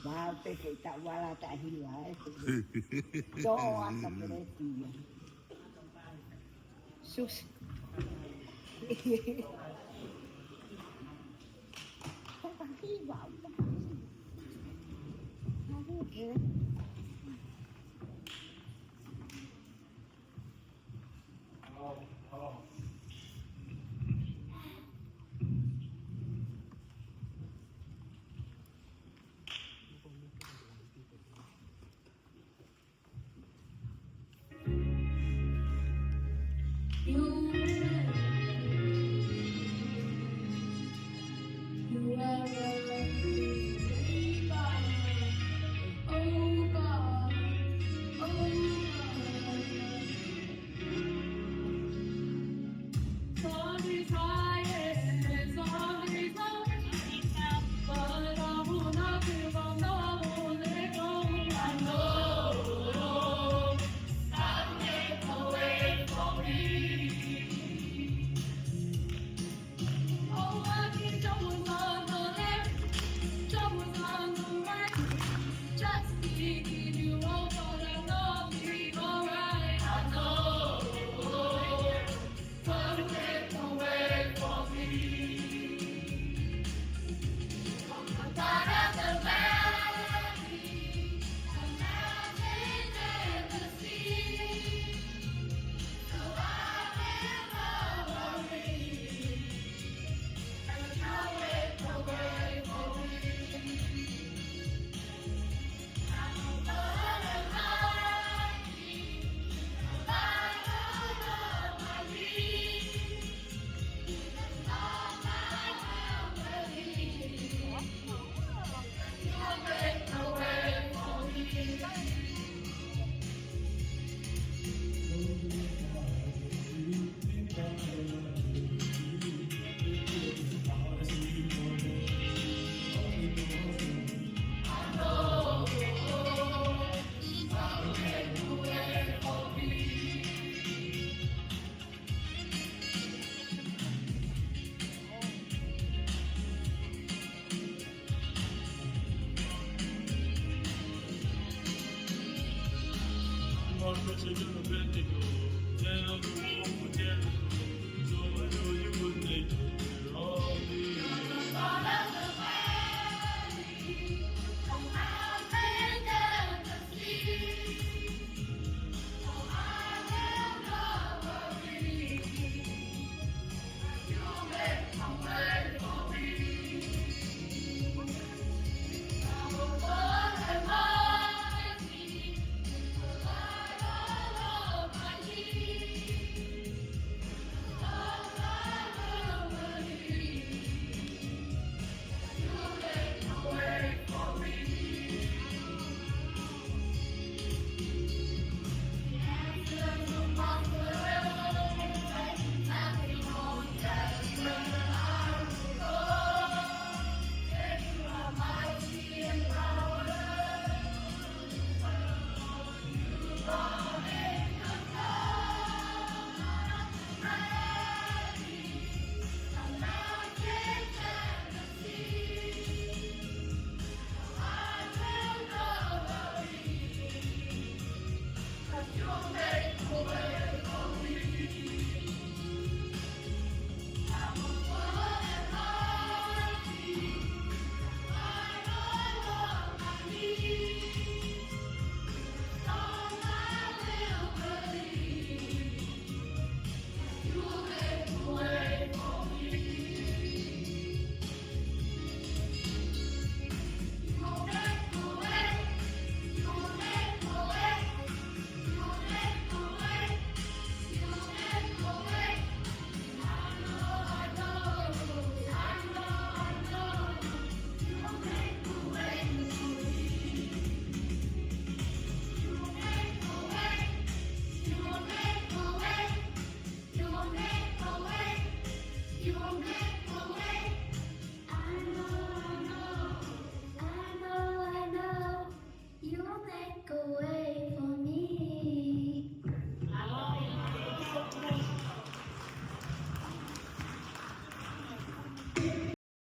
Wow, te kita wala ta hilai. Do ata pereti. Sus. Pagi wow. Oke. You are just keeping you all for the love me alright. I know, don't take away from me. God of the valley, the mountains and the sea. So I will not worry, and you'll take away from me. Children of Bendigo, tell the world for Jericho, so I know you would make it.